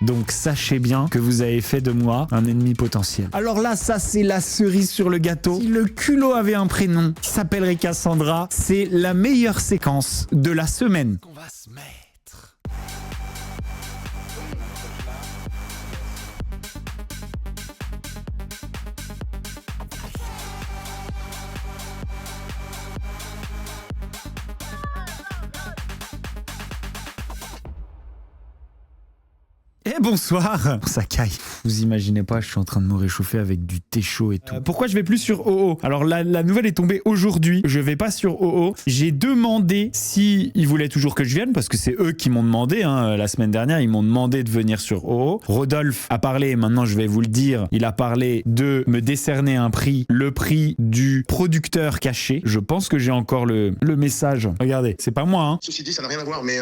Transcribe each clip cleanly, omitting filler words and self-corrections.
Donc sachez bien que vous avez fait de moi un ennemi potentiel. Alors là, ça c'est la cerise sur le gâteau. Si le culot avait un prénom qui s'appellerait Cassandra, c'est la meilleure séquence de la semaine qu'on va se mettre. Et bonsoir. Ça caille. Vous imaginez pas, je suis en train de me réchauffer avec du thé chaud et tout. Pourquoi je vais plus sur OO? Alors la nouvelle est tombée aujourd'hui. Je vais pas sur OO. J'ai demandé si ils voulaient toujours que je vienne parce que c'est eux qui m'ont demandé. La semaine dernière, ils m'ont demandé de venir sur OO. Rodolphe a parlé. Maintenant, je vais vous le dire. Il a parlé de me décerner un prix, le prix du producteur caché. Je pense que j'ai encore le message. Regardez, c'est pas moi. Ceci dit, ça n'a rien à voir. Mais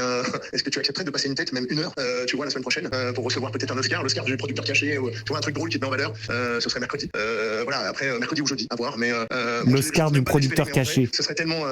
est-ce que tu accepterais de passer une tête, même une heure, tu vois, la semaine prochaine? Pour recevoir peut-être un Oscar, l'Oscar du producteur caché, ou tu vois, un truc drôle qui te met en valeur, ce serait mercredi. Voilà, après mercredi ou jeudi, à voir, mais l'Oscar du producteur caché. Ce serait tellement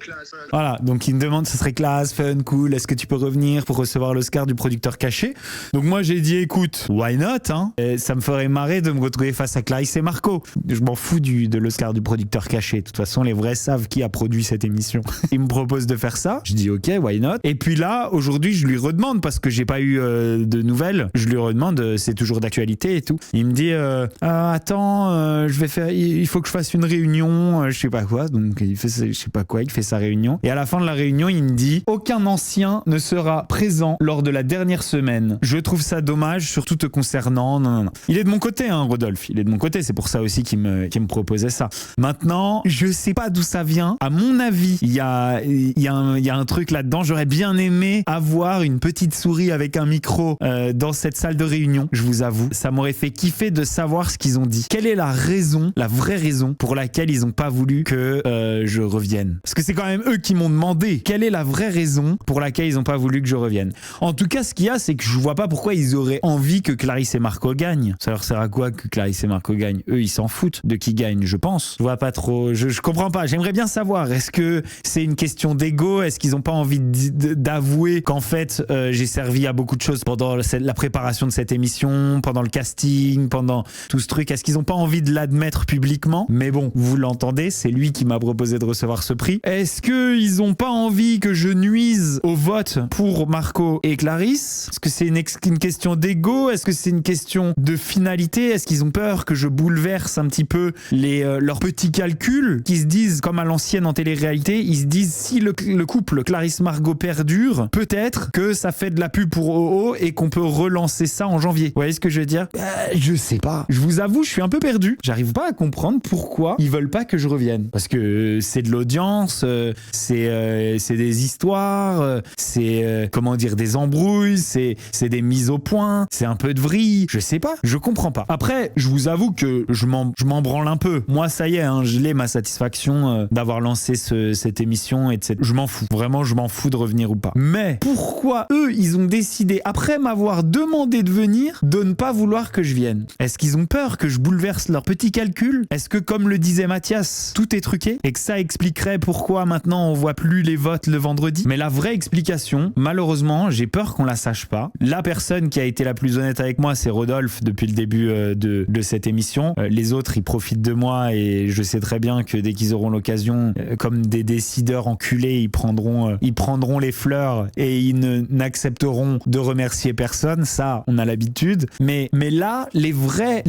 classe. Voilà, donc il me demande, ce serait classe, fun, cool, est-ce que tu peux revenir pour recevoir l'Oscar du producteur caché? Donc moi j'ai dit, écoute, why not, hein? Et ça me ferait marrer de me retrouver face à Clarisse et Marco. Je m'en fous de l'Oscar du producteur caché. De toute façon, les vrais savent qui a produit cette émission. Il me propose de faire ça. Je dis ok, why not? Et puis là, aujourd'hui, je lui redemande parce que j'ai pas eu de nouvelles. Je lui redemande, c'est toujours d'actualité et tout. Il me dit, attends, il faut que je fasse une réunion, je sais pas quoi. Donc il fait, je sais pas quoi, il fait sa réunion. Et à la fin de la réunion, il me dit, aucun ancien ne sera présent lors de la dernière semaine. Je trouve ça dommage, surtout te concernant. Non. Il est de mon côté, hein, Rodolphe. Il est de mon côté. C'est pour ça aussi qu'il me proposait ça. Maintenant, je sais pas d'où ça vient. À mon avis, il y a un truc là-dedans. J'aurais bien aimé avoir une petite souris avec un micro dans cette salle de réunion, je vous avoue. Ça m'aurait fait kiffer de savoir ce qu'ils ont dit. Quelle est la raison, la vraie raison pour laquelle ils n'ont pas voulu que je revienne? Parce que c'est quand même eux qui m'ont demandé. Quelle est la vraie raison pour laquelle ils n'ont pas voulu que je revienne? En tout cas, ce qu'il y a, c'est que je vois pas pourquoi ils auraient envie que Clarisse et Marco gagnent. Ça leur sert à quoi que Clarisse et Marco gagnent? Eux, ils s'en foutent de qui gagne, je pense. Je vois pas trop. Je comprends pas. J'aimerais bien savoir. Est-ce que c'est une question d'ego? Est-ce qu'ils n'ont pas envie d'avouer qu'en fait, j'ai servi à beaucoup de choses pendant la préparation de cette émission, pendant le casting, pendant tout ce truc? Est-ce qu'ils n'ont pas envie de l'admettre publiquement? Mais bon, vous l'entendez, c'est lui qui m'a proposé de recevoir ce prix. Est-ce qu'ils n'ont pas envie que je nuise au vote pour Marco et Clarisse? Est-ce que c'est une question d'ego? Est-ce que c'est une question de finalité? Est-ce qu'ils ont peur que je bouleverse un petit peu leurs petits calculs qui se disent, comme à l'ancienne en télé-réalité, ils se disent si le couple Clarisse-Margot perdure, peut-être que ça fait de la pub pour OO et qu'on peut relancer ça en janvier. Vous voyez ce que je veux dire? Je sais pas. Je vous avoue, je suis un peu perdu. J'arrive pas à comprendre pourquoi ils veulent pas que je revienne. Parce que c'est de l'audience, c'est des histoires, c'est comment dire, des embrouilles, c'est des mises au point, c'est un peu de vrille. Je sais pas. Je comprends pas. Après, je vous avoue que je m'en branle un peu. Moi, ça y est, hein, je l'ai ma satisfaction d'avoir lancé cette émission et je m'en fous. Vraiment, je m'en fous de revenir ou pas. Mais pourquoi eux, ils ont décidé, après m'avoir demandé de venir, de ne pas vouloir que je vienne? Est-ce qu'ils ont peur que je bouleverse leurs petits calculs? Est-ce que, comme le disait Mathias, tout est truqué et que ça expliquerait pourquoi maintenant on voit plus les votes le vendredi? Mais la vraie explication, malheureusement, j'ai peur qu'on la sache pas. La personne qui a été la plus honnête avec moi, c'est Rodolphe depuis le début de cette émission. Les autres, ils profitent de moi et je sais très bien que dès qu'ils auront l'occasion, comme des décideurs enculés, ils prendront les fleurs et ils n'accepteront de remercier personne. Ça, on a l'habitude. Mais là, les vraies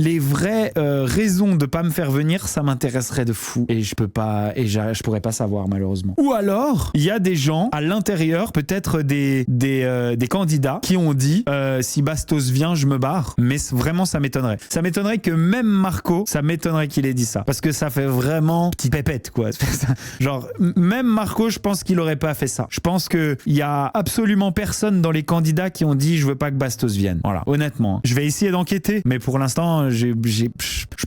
raisons de pas me faire venir, ça m'intéresserait de fou. Et je pourrais pas savoir, malheureusement. Ou alors, il y a des gens à l'intérieur, peut-être des candidats qui ont dit si Bastos vient, je me barre. Mais vraiment, ça m'étonnerait. Ça m'étonnerait que même Marco, ça m'étonnerait qu'il ait dit ça. Parce que ça fait vraiment petite pépette, quoi. Genre, même Marco, je pense qu'il aurait pas fait ça. Je pense qu'il y a absolument personne dans les candidats qui ont dit je veux pas que Bastos vienne. Voilà, honnêtement. Je vais essayer d'enquêter, mais pour l'instant, je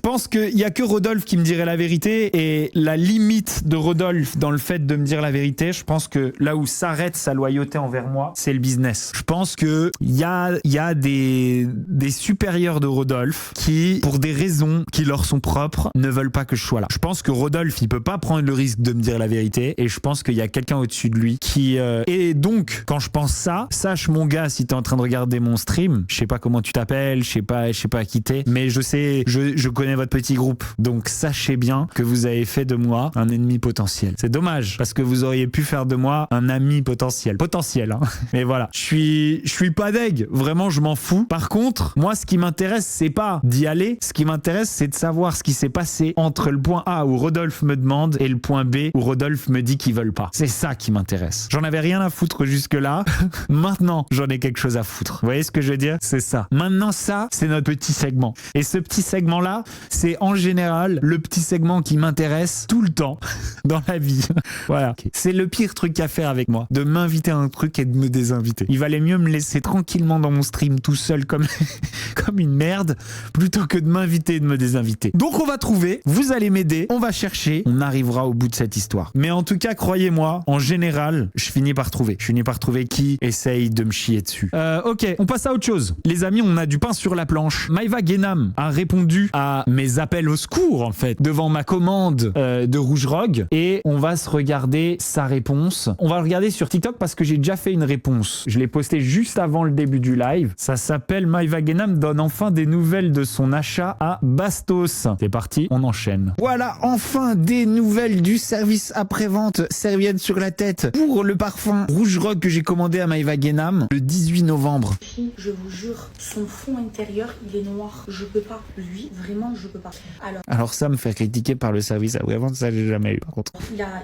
pense qu'il y a que Rodolphe qui me dirait la vérité, et la limite de Rodolphe dans le fait de me dire la vérité, je pense que là où s'arrête sa loyauté envers moi, c'est le business. Je pense que il y a des supérieurs de Rodolphe qui, pour des raisons qui leur sont propres, ne veulent pas que je sois là. Je pense que Rodolphe, il peut pas prendre le risque de me dire la vérité, et je pense qu'il y a quelqu'un au-dessus de lui qui et donc quand je pense ça, sache mon gars, si t'es en train de regarder mon stream. Je sais pas comment tu t'appelles, je sais pas qui t'es, mais je connais votre petit groupe. Donc sachez bien que vous avez fait de moi un ennemi potentiel. C'est dommage parce que vous auriez pu faire de moi un ami potentiel. Potentiel, hein. Mais voilà. Je suis pas deg. Vraiment, je m'en fous. Par contre, moi, ce qui m'intéresse, c'est pas d'y aller. Ce qui m'intéresse, c'est de savoir ce qui s'est passé entre le point A où Rodolphe me demande et le point B où Rodolphe me dit qu'ils veulent pas. C'est ça qui m'intéresse. J'en avais rien à foutre jusque-là. Maintenant, j'en ai quelque chose à foutre. Vous voyez ce que je veux dire? C'est ça. Maintenant, ça, c'est notre petit segment. Et ce petit segment-là, c'est en général le petit segment qui m'intéresse tout le temps dans la vie. Voilà. Okay. C'est le pire truc à faire avec moi. De m'inviter à un truc et de me désinviter. Il valait mieux me laisser tranquillement dans mon stream tout seul comme une merde plutôt que de m'inviter et de me désinviter. Donc on va trouver, vous allez m'aider, on va chercher, on arrivera au bout de cette histoire. Mais en tout cas, croyez-moi, en général, je finis par trouver. Je finis par trouver qui essaye de me chier dessus. Ok, on passe à autre chose. Les amis, on a du pain sur la planche. Maïva Guénam a répondu à mes appels au secours, en fait, devant ma commande de Rouge Rogue. Et on va se regarder sa réponse. On va le regarder sur TikTok parce que j'ai déjà fait une réponse. Je l'ai posté juste avant le début du live. Ça s'appelle Maïva Guénam donne enfin des nouvelles de son achat à Bastos. C'est parti, on enchaîne. Voilà, enfin des nouvelles du service après-vente serviette sur la tête pour le parfum Rouge Rogue que j'ai commandé à Maïva Guénam le 18 novembre. Je vous jure, son fond intérieur, il est noir. Je peux pas. Lui, vraiment, je peux pas. Alors ça me fait critiquer par le service après-vente, ça j'ai jamais eu par contre.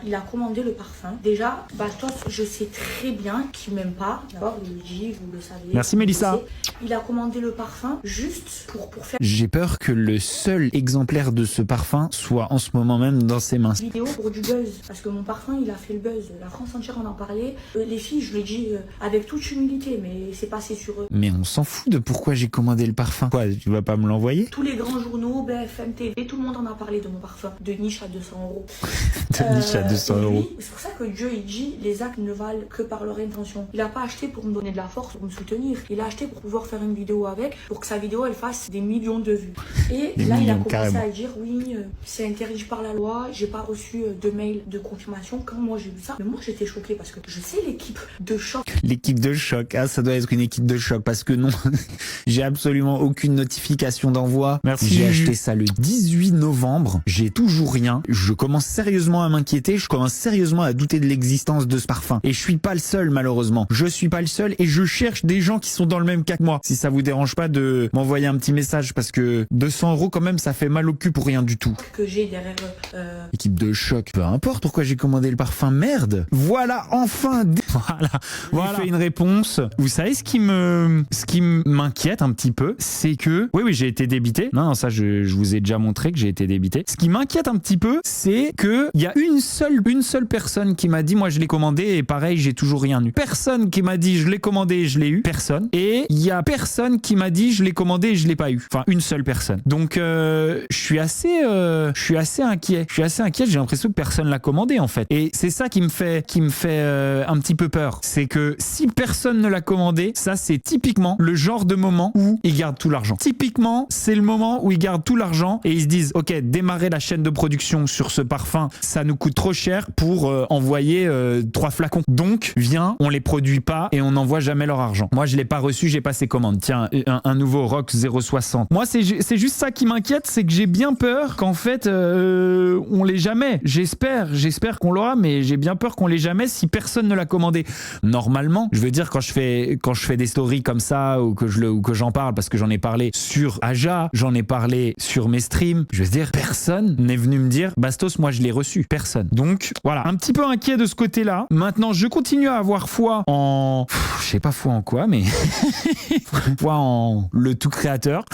Il a commandé le parfum. Déjà, Bastos, je sais très bien qu'il m'aime pas. D'abord, il le dit, vous le savez. Merci Mélissa. Il a commandé le parfum juste pour faire... J'ai peur que le seul exemplaire de ce parfum soit en ce moment même dans ses mains. Vidéo pour du buzz. Parce que mon parfum, il a fait le buzz. La France entière en parlait. Les filles, je le dis avec toute humilité, mais c'est passé sur eux. Mais on s'en fout de pourquoi j'ai commandé le parfum. Quoi, tu vas pas me l'envoyer? Tous les grands journaux, BFM TV, tout le monde en a parlé de mon parfum. De niche à 200 euros. De niche à 200 euros. C'est pour ça que Dieu, il dit, les actes ne valent que par leur intention. Il a pas acheté pour me donner de la force, pour me soutenir. Il a acheté pour pouvoir faire une vidéo avec, pour que sa vidéo, elle fasse des millions de vues. Et là, il a commencé à dire, oui, c'est interdit par la loi, j'ai pas reçu de mail de confirmation. Quand moi j'ai vu ça, mais moi j'étais choquée parce que je sais l'équipe de choc. L'équipe de choc, ah ça doit être une équipe de choc parce que non, j'ai absolument aucune notification d'envoi. Merci. J'ai acheté ça le 18 novembre, j'ai toujours rien. Je commence sérieusement à m'inquiéter, je commence sérieusement à douter de l'existence de ce parfum. Et je suis pas le seul malheureusement. Je suis pas le seul et je cherche des gens qui sont dans le même cas que moi. Si ça vous dérange pas de m'envoyer un petit message parce que 200 euros quand même ça fait mal au cul pour rien du tout. Que j'ai derrière équipe de choc, peu importe pourquoi j'ai commandé le parfum, merde. Voilà, enfin voilà fait une réponse. Vous savez ce qui m'inquiète un petit peu, c'est que oui j'ai été débité. Non ça je vous ai déjà montré que j'ai été débité. Ce qui m'inquiète un petit peu, c'est que il y a une seule personne qui m'a dit moi je l'ai commandé et pareil j'ai toujours rien eu. Personne qui m'a dit je l'ai commandé et je l'ai eu. Personne. Et il y a personne qui m'a dit je l'ai commandé et je l'ai pas eu. Enfin une seule personne. Donc je suis assez inquiet. J'ai l'impression que personne l'a commandé en fait. Et c'est ça qui me fait un petit peu peur. C'est que si personne ne l'a commandé, ça c'est typiquement le genre de moment où ils gardent tout l'argent. Typiquement, c'est le moment où ils gardent tout l'argent et ils se disent ok, démarrer la chaîne de production sur ce parfum, ça nous coûte trop cher pour envoyer 3 flacons. Donc, viens, on les produit pas et on n'envoie jamais leur argent. Moi, je l'ai pas reçu, j'ai passé commande. Tiens, un nouveau Rock 060. Moi, c'est juste ça qui m'inquiète, c'est que j'ai bien peur qu'en fait, on l'ait jamais. J'espère qu'on l'aura, mais j'ai bien peur qu'on l'ait jamais si personne ne l'a commandé. Normalement, je veux dire quand je fais des stories comme ça ou que j'en parle parce que j'en ai parlé sur Aja, j'en ai parlé sur mes streams, je veux dire personne n'est venu me dire Bastos, moi je l'ai reçu, personne. Donc voilà, un petit peu inquiet de ce côté-là. Maintenant, je continue à avoir foi en je sais pas foi en quoi, mais foi en le tout créateur.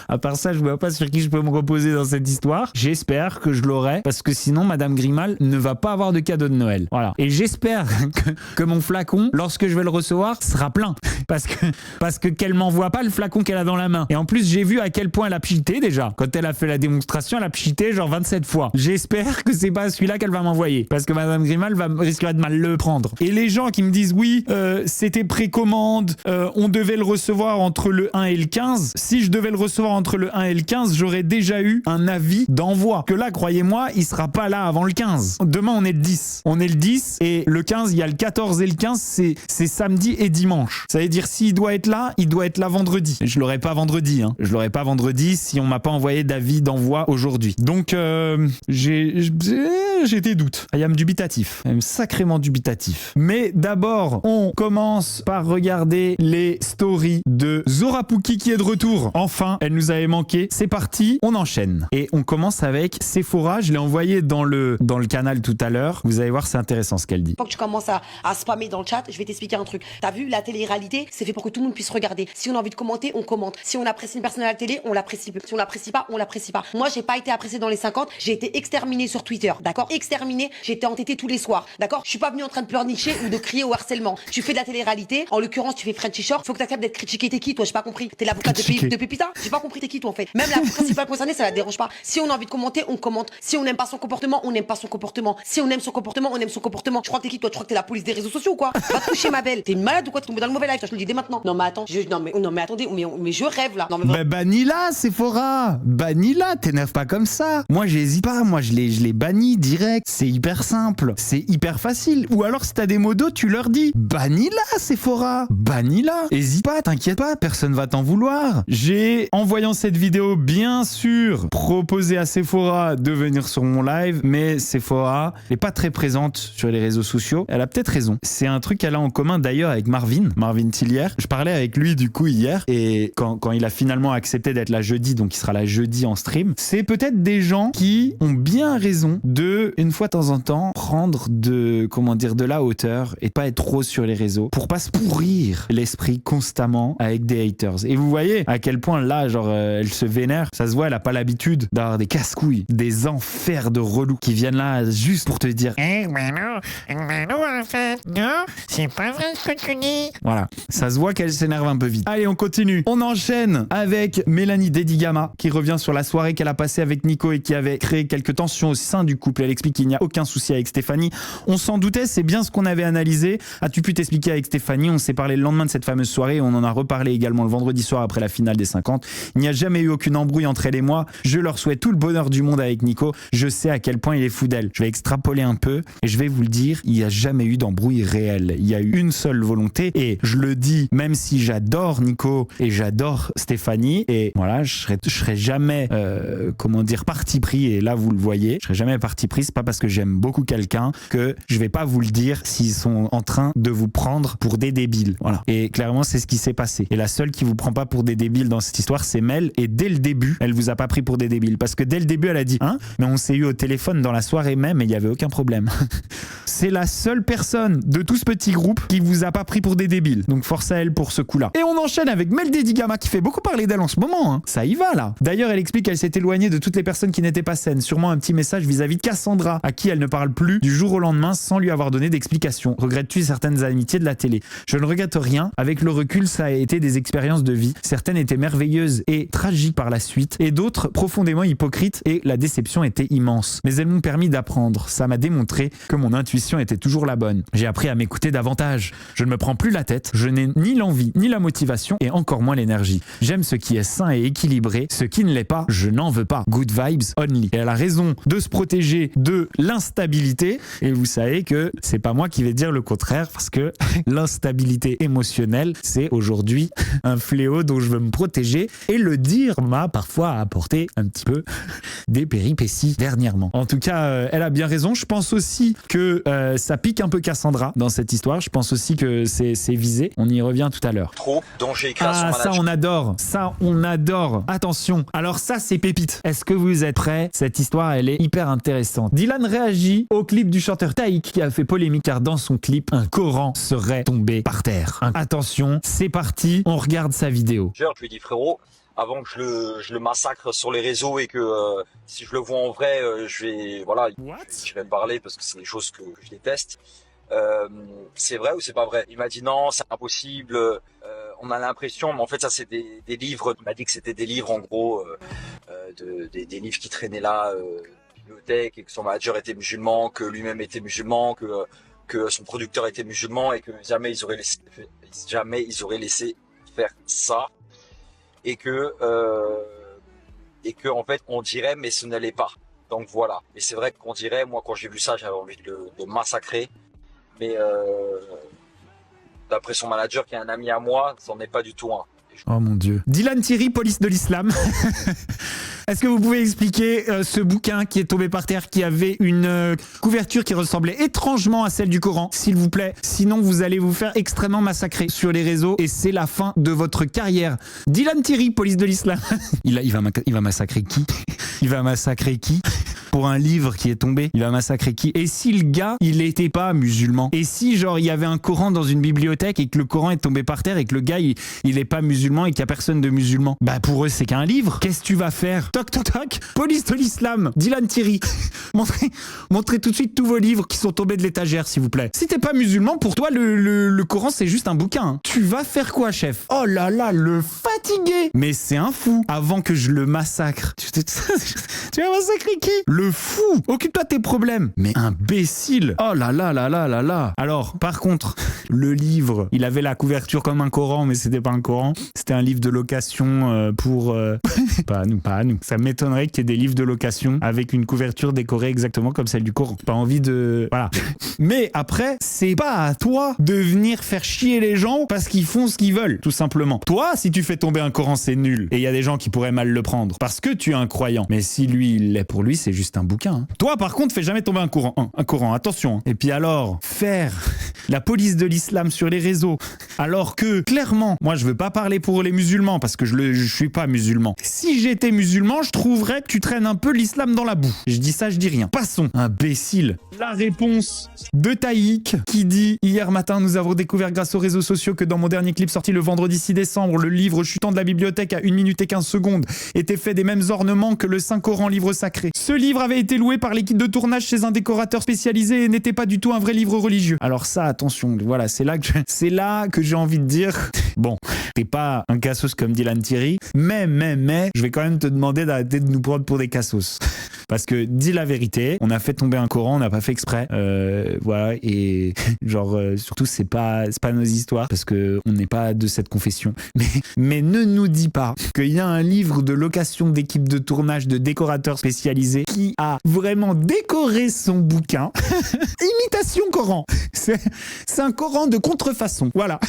À part ça, je vois pas sur qui je peux me reposer dans cette histoire. J'espère que je l'aurai parce que sinon Madame Grimal ne va pas avoir de cadeau de Noël. Voilà. Et j'espère que mon flacon, lorsque je vais le recevoir, sera plein parce que qu'elle m'envoie pas le flacon qu'elle a dans la main. Et en plus, j'ai vu à quel point elle a pchité déjà. Quand elle a fait la démonstration, elle a pchité genre 27 fois. J'espère que c'est pas celui-là qu'elle va m'envoyer parce que Madame Grimal risquera de mal le prendre. Et les gens qui me disent oui, c'était précommande, on devait le recevoir entre le 1 et le 15. Si je devais devais le recevoir entre le 1 et le 15, j'aurais déjà eu un avis d'envoi. Que là, croyez-moi, il sera pas là avant le 15. Demain, on est le 10. On est le 10 et le 15, il y a le 14 et le 15, c'est samedi et dimanche. Ça veut dire s'il doit être là, il doit être là vendredi. Je l'aurai pas vendredi. Hein. Je l'aurai pas vendredi si on m'a pas envoyé d'avis d'envoi aujourd'hui. Donc, j'ai des doutes. I am dubitatif. I am sacrément dubitatif. Mais d'abord, on commence par regarder les stories de Zora Pouki qui est de retour. Enfin, elle nous avait manqué. C'est parti, on enchaîne. Et on commence avec Sephora. Je l'ai envoyé dans le canal tout à l'heure. Vous allez voir, c'est intéressant ce qu'elle dit. Quand tu commences à spammer dans le chat, je vais t'expliquer un truc. T'as vu, la télé-réalité, c'est fait pour que tout le monde puisse regarder. Si on a envie de commenter, on commente. Si on apprécie une personne à la télé, on l'apprécie. Si on l'apprécie pas, on l'apprécie pas. Moi, j'ai pas été appréciée dans les 50. J'ai été exterminée sur Twitter. D'accord? Exterminée. J'ai été entêtée tous les soirs. D'accord? Je suis pas venue en train de pleurnicher ou de crier au harcèlement. Tu fais de la télé-réalité. En l'occurrence, tu fais Frenchy Shore. Faut que t'acceptes d'être critiqué. T'es qui, toi? J'ai pas compris. T'es l'avocat de Pépita? J'ai pas compris. T'es qui, toi, en fait? Même la principale concernée, ça la dérange pas. Si on a envie de commenter, on commente. Si on n'aime pas son comportement, on n'aime pas son comportement. Si on aime son comportement, on aime son comportement. Tu crois que t'es qui, toi? Tu crois que t'es la police des réseaux sociaux ou quoi? Va te coucher, ma belle. T'es une malade ou quoi? T'es tombée dans le mauvais live. Je te le dis dès maintenant. Non, mais attends. Non, mais attendez. Mais je rêve là. Non, mais bah, bannis-la, Sephora. Bannis-la. T'énerve pas comme ça. Moi, j'hésite pas. Moi, je l'ai banni direct. C'est hyper simple. C'est hyper facile. Ou alors, si t'as des modos, tu leur dis bannis-la, Sephora. Bannis-la. Hésite pas, t'inquiète pas. Personne va t'en vouloir. J'ai, en voyant cette vidéo, bien sûr, proposé à Sephora de venir sur mon live. Mais Sephora n'est pas très présente sur les réseaux sociaux. Elle a peut-être raison. C'est un truc qu'elle a en commun d'ailleurs avec Marvin Tillier. Je parlais avec lui du coup hier et quand il a finalement accepté d'être là jeudi, donc il sera là jeudi en stream, c'est peut-être des gens qui ont bien raison de, une fois de temps en temps, prendre de la hauteur et pas être trop sur les réseaux pour pas se pourrir l'esprit constamment avec des haters. Et vous voyez à quel point là, genre, elle se vénère. Ça se voit, elle a pas l'habitude d'avoir des casse-couilles, des enfers de relous qui viennent là juste pour te dire non, en fait, non, c'est pas vrai ce que tu dis. Voilà, ça se voit qu'elle s'énerve un peu vite. Allez, on continue. On enchaîne avec Mélanie Dedigama qui revient sur la soirée qu'elle a passée avec Nico et qui avait créé quelques tensions au sein du couple. Elle explique qu'il n'y a aucun souci avec Stéphanie. On s'en doutait, c'est bien ce qu'on avait analysé. As-tu pu t'expliquer avec Stéphanie? On s'est parlé le lendemain de cette fameuse soirée et on en a reparlé également le vendredi soir après la finale des 50. Il n'y a jamais eu aucune embrouille entre elle et moi. Je leur souhaite tout le bonheur du monde avec Nico. Je sais à quel point il est fou d'elle. Je vais extrapoler un peu et je vais vous le dire, il n'y a jamais eu d'embrouille réelle. Il y a eu une seule volonté et je le dis, même si j'adore Nico et j'adore Stéphanie et voilà, je serai jamais parti pris, et là vous le voyez, je serai jamais parti pris. C'est pas parce que j'aime beaucoup quelqu'un que je vais pas vous le dire s'ils sont en train de vous prendre pour des débiles. Voilà. Et clairement, c'est ce qui s'est passé. Et la seule qui vous prend pas pour des débiles dans cette histoire, c'est Mel. Et dès le début, elle vous a pas pris pour des débiles parce que dès le début, elle a dit hein, mais on s'est eu au téléphone dans la soirée même et il y avait aucun problème. C'est la seule personne de tout ce petit groupe qui vous a pas pris pour des débiles. Donc force à elle pour ce coup-là. Et on enchaîne avec Mel Dedigama qui fait beaucoup parler d'elle en ce moment. Hein. Ça y va là. D'ailleurs, elle explique qu'elle s'est éloignée de toutes les personnes qui n'étaient pas saines. Sûrement un petit message vis-à-vis de Cassandra, à qui elle ne parle plus du jour au lendemain sans lui avoir donné d'explication. Regrettes-tu certaines amitiés de la télé? Je ne regrette rien. Avec le recul, ça a été des expériences de vie. Certaines étaient merveilleuses et tragiques par la suite, et d'autres profondément hypocrites, et la déception était immense. Mais elles m'ont permis d'apprendre. Ça m'a démontré que mon intuition était toujours la bonne. J'ai appris à m'écouter davantage. Je ne me prends plus la tête. Je n'ai ni l'envie, ni la motivation, et encore moins l'énergie. J'aime ce qui est sain et équilibré. Ce qui ne l'est pas, je n'en veux pas. Good vibes only. Et elle a raison de se protéger de l'instabilité. Et vous savez que c'est pas moi qui vais dire le contraire, parce que l'instabilité émotionnelle, c'est aujourd'hui un fléau dont je veux me protéger. Et le dire m'a parfois apporté un petit peu des péripéties dernièrement. En tout cas, elle a bien raison. Je pense aussi que ça pique un peu Cassandra dans cette histoire. Je pense aussi que c'est visé. On y revient tout à l'heure. Trop, dont j'ai écrit à son manager. Ça on adore. Ça on adore. Attention. Alors ça c'est pépite. Est-ce que vous êtes prêts? Cette histoire elle est hyper intéressante. Dylan réagit au clip du chanteur Taïk qui a fait polémique car dans son clip un Coran serait tombé par terre. Attention, c'est parti. On regarde sa vidéo. Je lui ai dit frérot, avant que je le massacre sur les réseaux et que si je le vois en vrai, je vais me parler parce que c'est des choses que je déteste. C'est vrai ou c'est pas vrai? Il m'a dit non, c'est impossible. On a l'impression, mais en fait ça c'est des livres. Il m'a dit que c'était des livres en gros, des livres qui traînaient là, bibliothèque, et que son manager était musulman, que lui-même était musulman, que son producteur était musulman et que jamais ils auraient laissé faire ça. et que en fait on dirait mais ce ne l'est pas. Donc voilà. Et c'est vrai qu'on dirait, moi quand j'ai vu ça, j'avais envie de massacrer. Mais d'après son manager, qui est un ami à moi, ça n'en est pas du tout un. Oh mon Dieu. Dylan Thierry, police de l'islam. Est-ce que vous pouvez expliquer ce bouquin qui est tombé par terre, qui avait une couverture qui ressemblait étrangement à celle du Coran, s'il vous plaît? Sinon, vous allez vous faire extrêmement massacrer sur les réseaux et c'est la fin de votre carrière. Dylan Thierry, police de l'islam. Il va massacrer qui? Il va massacrer qui? Pour un livre qui est tombé, il va massacrer qui? Et si le gars, il était pas musulman? Et si, genre, il y avait un Coran dans une bibliothèque et que le Coran est tombé par terre et que le gars, il est pas musulman et qu'il y a personne de musulman? Bah, pour eux, c'est qu'un livre. Qu'est-ce que tu vas faire? Toc, toc, toc. Police de l'islam. Dylan Thierry. montrez tout de suite tous vos livres qui sont tombés de l'étagère, s'il vous plaît. Si t'es pas musulman, pour toi, le Coran, c'est juste un bouquin. Hein. Tu vas faire quoi, chef? Oh là là, le fatigué. Mais c'est un fou. Avant que je le massacre. Tu vas massacrer qui? Le fou. Occupe-toi de tes problèmes. Mais imbécile. Oh là là là là là là. Alors, par contre, le livre, il avait la couverture comme un Coran, mais c'était pas un Coran. C'était un livre de location pour... pas à nous. Ça m'étonnerait qu'il y ait des livres de location avec une couverture décorée exactement comme celle du Coran. Pas envie de... Voilà. Mais après, c'est pas à toi de venir faire chier les gens parce qu'ils font ce qu'ils veulent, tout simplement. Toi, si tu fais tomber un Coran, c'est nul. Et il y a des gens qui pourraient mal le prendre parce que tu es un croyant. Mais si lui, il l'est pour lui, c'est juste un bouquin. Hein. Toi, par contre, fais jamais tomber un Coran, attention. Hein. Et puis alors, faire la police de l'islam sur les réseaux, alors que, clairement, moi, je veux pas parler pour les musulmans parce que je suis pas musulman. Si j'étais musulman, je trouverais que tu traînes un peu l'islam dans la boue. Je dis ça, je dis rien. Passons. Imbécile. La réponse de Taïk qui dit « Hier matin, nous avons découvert grâce aux réseaux sociaux que dans mon dernier clip sorti le vendredi 6 décembre, le livre chutant de la bibliothèque à 1 minute et 15 secondes était fait des mêmes ornements que le Saint-Coran, livre sacré. Ce livre avait été loué par l'équipe de tournage chez un décorateur spécialisé et n'était pas du tout un vrai livre religieux. » Alors ça, attention, voilà, c'est là que j'ai envie de dire, bon, t'es pas un cassos comme Dylan Thierry, mais, je vais quand même te demander d'arrêter de nous prendre pour des cassos. Parce que, dis la vérité, on a fait tomber un Coran, on n'a pas fait exprès, voilà, et genre, surtout, c'est pas nos histoires, parce que on n'est pas de cette confession. Mais ne nous dis pas qu'il y a un livre de location d'équipe de tournage de décorateurs spécialisés qui a vraiment décoré son bouquin. Imitation Coran. C'est un Coran de contrefaçon, voilà.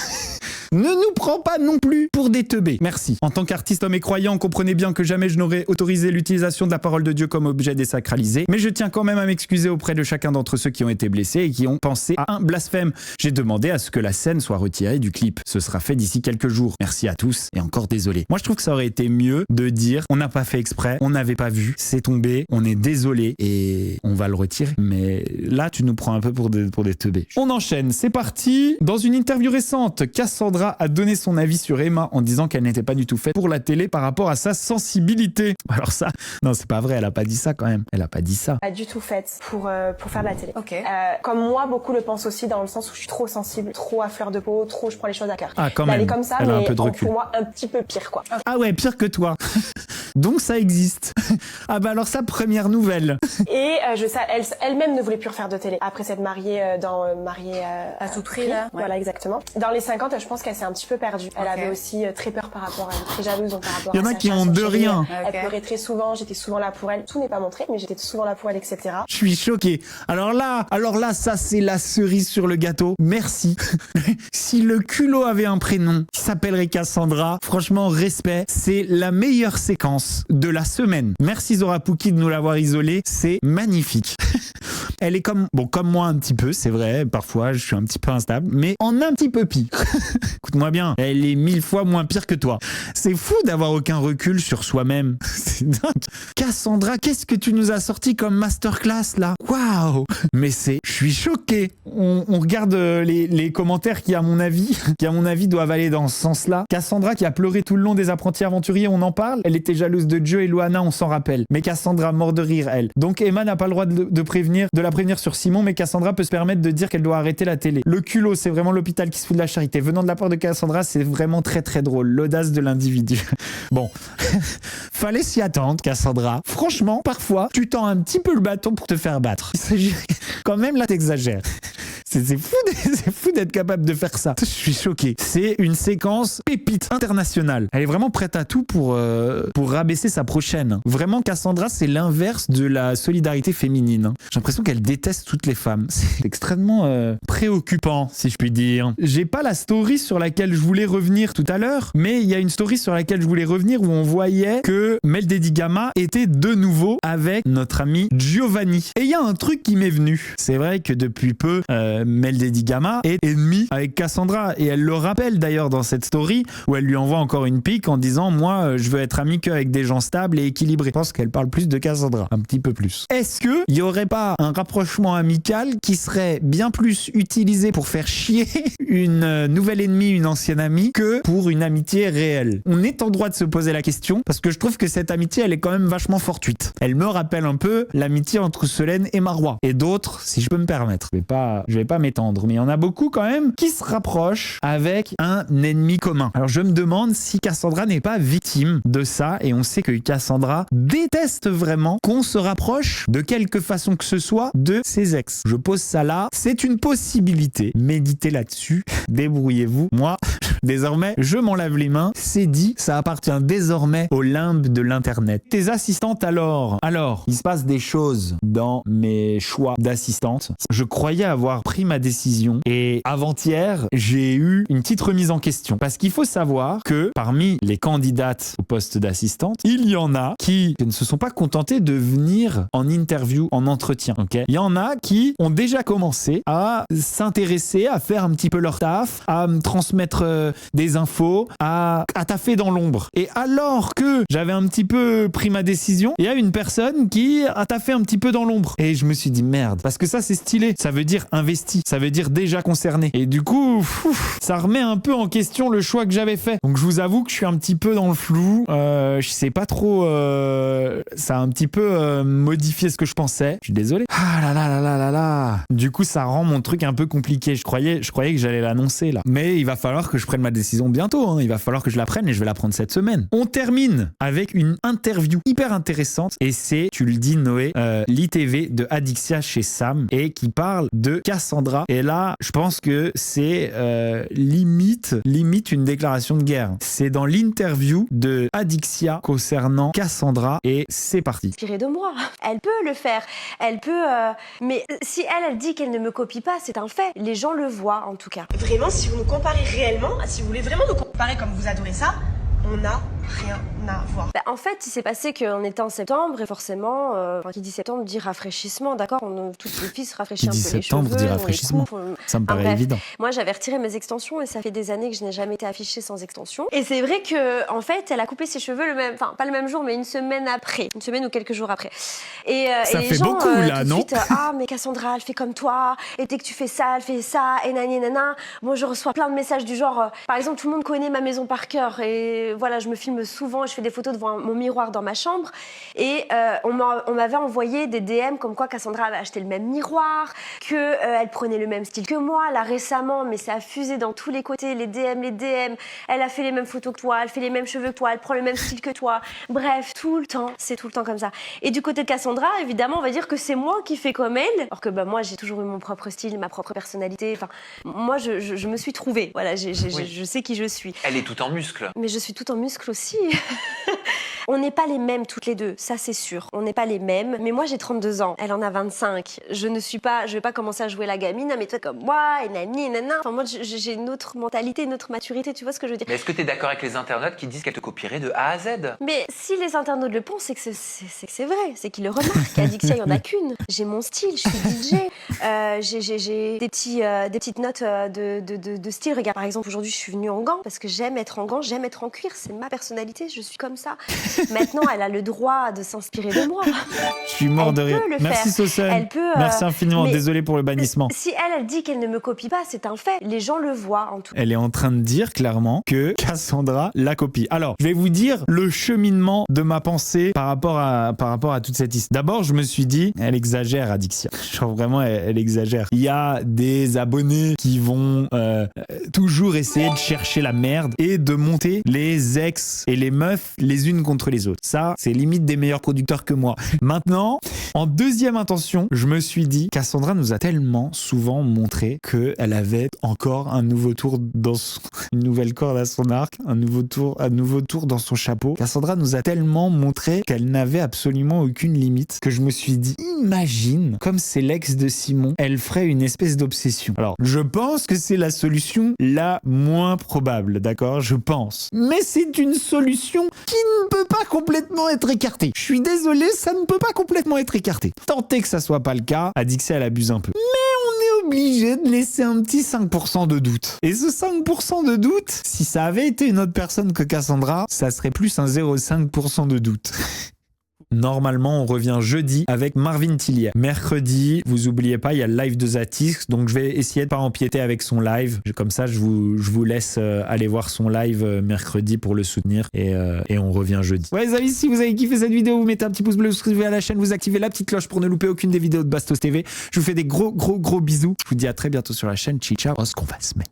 Ne nous prends pas non plus pour des teubés. Merci. En tant qu'artiste, homme et croyant, comprenez bien que jamais je n'aurais autorisé l'utilisation de la parole de Dieu comme objet désacralisé. Mais je tiens quand même à m'excuser auprès de chacun d'entre ceux qui ont été blessés et qui ont pensé à un blasphème. J'ai demandé à ce que la scène soit retirée du clip. Ce sera fait d'ici quelques jours. Merci à tous et encore désolé. Moi, je trouve que ça aurait été mieux de dire on n'a pas fait exprès, on n'avait pas vu, c'est tombé, on est désolé et on va le retirer. Mais là, tu nous prends un peu pour des teubés. On enchaîne. C'est parti. Dans une interview récente, Cassandra a donné son avis sur Emma en disant qu'elle n'était pas du tout faite pour la télé par rapport à sa sensibilité. Alors ça, non, c'est pas vrai, elle a pas dit ça quand même. Elle a pas dit ça. Pas du tout faite pour faire de la télé. Ok. Comme moi, beaucoup le pensent aussi dans le sens où je suis trop sensible, trop à fleur de peau, trop je prends les choses à cœur. Ah quand même. Elle est comme ça, elle a mais un peu de recul. pour moi un petit peu pire quoi. Ah ouais, pire que toi. Donc ça existe. Ah bah alors ça, première nouvelle. Et je sais, elle-même ne voulait plus refaire de télé après s'être mariée dans À tout prix, là. Ouais. Voilà, exactement. Dans les 50, je pense qu'elle s'est un petit peu perdue. Elle avait aussi très peur par rapport à elle, très jalouse donc par rapport à Il y en a sa qui chasse, ont son de chéri. rien. Elle pleurait très souvent, j'étais souvent là pour elle. Tout n'est pas montré, mais j'étais souvent là pour elle, etc. Je suis choqué. Alors là, ça c'est la cerise sur le gâteau. Merci. Si le culot avait un prénom, il s'appellerait Cassandra. Franchement, respect. C'est la meilleure séquence de la semaine. Merci Zora Pouki de nous l'avoir isolée. C'est magnifique. Elle est comme moi un petit peu, c'est vrai. Parfois, je suis un petit peu instable, mais en un petit peu pire. Écoute-moi bien. Elle est 1000 fois moins pire que toi. C'est fou d'avoir aucun recul sur soi-même. C'est dingue. Cassandra, qu'est-ce que tu nous as sorti comme masterclass là? Waouh! Mais je suis choqué. On regarde les commentaires qui à mon avis doivent aller dans ce sens-là. Cassandra qui a pleuré tout le long des apprentis aventuriers, on en parle. Elle était jalouse de Joe et Loana, on s'en rappelle. Mais Cassandra mort de rire, elle. Donc Emma n'a pas le droit de la prévenir sur Simon, mais Cassandra peut se permettre de dire qu'elle doit arrêter la télé. Le culot, c'est vraiment l'hôpital qui se fout de la charité. Venant de la part de Cassandra, c'est vraiment très très drôle. L'audace de l'individu. Bon. Fallait s'y attendre, Cassandra. Franchement, parfois, tu tends un petit peu le bâton pour te faire battre. Il s'agit... Quand même, là, t'exagères. C'est fou d'être capable de faire ça. Je suis choqué. C'est une séquence pépite internationale. Elle est vraiment prête à tout pour rabaisser sa prochaine. Vraiment, Cassandra, c'est l'inverse de la solidarité féminine. J'ai l'impression qu'elle déteste toutes les femmes. C'est extrêmement préoccupant, si je puis dire. J'ai pas la story sur laquelle je voulais revenir tout à l'heure, mais il y a une story sur laquelle je voulais revenir où on voyait que Mel Dedigama était de nouveau avec notre ami Giovanni. Et il y a un truc qui m'est venu. C'est vrai que depuis peu, Mel Dedigama est ennemie avec Cassandra et elle le rappelle d'ailleurs dans cette story où elle lui envoie encore une pique en disant moi je veux être amie qu'avec des gens stables et équilibrés. Je pense qu'elle parle plus de Cassandra, un petit peu plus. Est-ce que il y aurait pas un rapprochement amical qui serait bien plus utilisé pour faire chier une nouvelle ennemie, une ancienne amie, que pour une amitié réelle? On est en droit de se poser la question parce que je trouve que cette amitié elle est quand même vachement fortuite. Elle me rappelle un peu l'amitié entre Solène et Marois et d'autres, si je peux me permettre. Je vais pas m'étendre, mais il y en a beaucoup quand même qui se rapprochent avec un ennemi commun. Alors je me demande si Cassandra n'est pas victime de ça, et on sait que Cassandra déteste vraiment qu'on se rapproche de quelque façon que ce soit de ses ex. Je pose ça là, c'est une possibilité. Méditez là-dessus, débrouillez-vous. Moi, désormais, je m'en lave les mains, c'est dit, ça appartient désormais au limbe de l'internet. Tes assistantes alors, il se passe des choses dans mes choix d'assistantes. Je croyais avoir pris ma décision et avant-hier, j'ai eu une petite remise en question. Parce qu'il faut savoir que parmi les candidates au poste d'assistante, il y en a qui ne se sont pas contentés de venir en interview, en entretien. Okay, il y en a qui ont déjà commencé à s'intéresser, à faire un petit peu leur taf, à me transmettre des infos, à taffer dans l'ombre. Et alors que j'avais un petit peu pris ma décision, il y a une personne qui a taffé un petit peu dans l'ombre. Et je me suis dit merde, parce que ça c'est stylé, ça veut dire investi, ça veut dire déjà concerné. Et du coup, ça remet un peu en question le choix que j'avais fait. Donc je vous avoue que je suis un petit peu dans le flou, je sais pas trop, ça a un petit peu modifié ce que je pensais. Je suis désolé. Ah là là là là là là. Du coup, ça rend mon truc un peu compliqué. Je croyais que j'allais l'annoncer là. Mais il va falloir que je prenne ma décision bientôt, hein. Il va falloir que je la prenne et je vais la prendre cette semaine. On termine avec une interview hyper intéressante et c'est, tu le dis Noé, l'ITV de Adixia chez Sam et qui parle de Cassandra. Et là, je pense que c'est limite une déclaration de guerre. C'est dans l'interview de Adixia concernant Cassandra et c'est parti. Inspirée de moi. Elle peut le faire. Elle peut... Mais si elle dit qu'elle ne me copie pas, c'est un fait. Les gens le voient en tout cas. Vraiment, si vous nous comparez réellement, si vous voulez vraiment nous comparer comme vous adorez ça, on n'a rien à voir. Bah, en fait, il s'est passé qu'on était en septembre et forcément, qui dit septembre dit rafraîchissement, d'accord, toutes les filles se rafraîchissent un peu les cheveux. Septembre dit rafraîchissement, ça me paraît évident. Moi, j'avais retiré mes extensions et ça fait des années que je n'ai jamais été affichée sans extension. Et c'est vrai que, en fait, elle a coupé ses cheveux pas le même jour, mais une semaine ou quelques jours après. Et ça les fait gens, beaucoup là, tout de non suite, ah mais Cassandra, elle fait comme toi. Et dès que tu fais ça, elle fait ça. Et nana. Moi, je reçois plein de messages du genre, par exemple, tout le monde connaît ma maison par cœur et voilà, je me filme souvent, je fais des photos devant mon miroir dans ma chambre et on m'avait envoyé des DM comme quoi Cassandra avait acheté le même miroir, qu'elle prenait le même style que moi. Là récemment, mais ça a fusé dans tous les côtés, les DM, elle a fait les mêmes photos que toi, elle fait les mêmes cheveux que toi, elle prend le même style que toi. Bref, c'est tout le temps comme ça. Et du côté de Cassandra, évidemment, on va dire que c'est moi qui fais comme elle, alors que moi j'ai toujours eu mon propre style, ma propre personnalité. Enfin, moi je me suis trouvée. Voilà, je sais qui je suis. Elle est toute en muscles. Mais je suis toute en muscles aussi. On n'est pas les mêmes toutes les deux, ça c'est sûr. On n'est pas les mêmes. Mais moi j'ai 32 ans, elle en a 25. Je vais pas commencer à jouer la gamine, mais toi comme moi, et nana. Enfin moi j'ai une autre mentalité, une autre maturité, tu vois ce que je veux dire. Mais est-ce que tu es d'accord avec les internautes qui disent qu'elle te copierait de A à Z? Mais si les internautes le pensent, c'est que c'est vrai, c'est qu'ils le remarquent. Adixia, il y en a qu'une. J'ai mon style, je suis DJ. J'ai des petites notes de style. Regarde, par exemple, aujourd'hui je suis venue en gants parce que j'aime être en gants, j'aime être en cuir, c'est ma personnalité, je suis comme ça. Maintenant, elle a le droit de s'inspirer de moi. Je suis mort de rire. Merci Sosen. Merci infiniment. Désolé pour le bannissement. Si elle dit qu'elle ne me copie pas, c'est un fait. Les gens le voient en tout cas. Elle est en train de dire clairement que Cassandra la copie. Alors, je vais vous dire le cheminement de ma pensée par rapport à toute cette histoire. D'abord, je me suis dit, elle exagère, Adixia. Genre vraiment, elle exagère. Il y a des abonnés qui vont toujours essayer de chercher la merde et de monter les ex et les meufs les unes contre contre les autres. Ça, c'est limite des meilleurs producteurs que moi. Maintenant, en deuxième intention, je me suis dit, Cassandra nous a tellement souvent montré qu'elle avait encore un nouveau tour dans une nouvelle corde à son arc, un nouveau tour dans son chapeau. Cassandra nous a tellement montré qu'elle n'avait absolument aucune limite que je me suis dit, imagine, comme c'est l'ex de Simon, elle ferait une espèce d'obsession. Alors, je pense que c'est la solution la moins probable, d'accord? Je pense. Mais c'est une solution qui ne peut pas complètement être écartée. Je suis désolé, ça ne peut pas complètement être écarté. Tentez que ça soit pas le cas, Adixé elle abuse un peu. Mais on est obligé de laisser un petit 5% de doute. Et ce 5% de doute, si ça avait été une autre personne que Cassandra, ça serait plus un 0,5% de doute. Normalement, on revient jeudi avec Marvin Tillier. Mercredi, vous oubliez pas, il y a le live de Zatix, donc je vais essayer de pas empiéter avec son live. Comme ça, je vous laisse aller voir son live mercredi pour le soutenir et on revient jeudi. Ouais les amis, si vous avez kiffé cette vidéo, vous mettez un petit pouce bleu, vous vous inscrivez à la chaîne, vous activez la petite cloche pour ne louper aucune des vidéos de Bastos TV. Je vous fais des gros bisous. Je vous dis à très bientôt sur la chaîne. Ciao, ciao. Oh, ce qu'on va se mettre.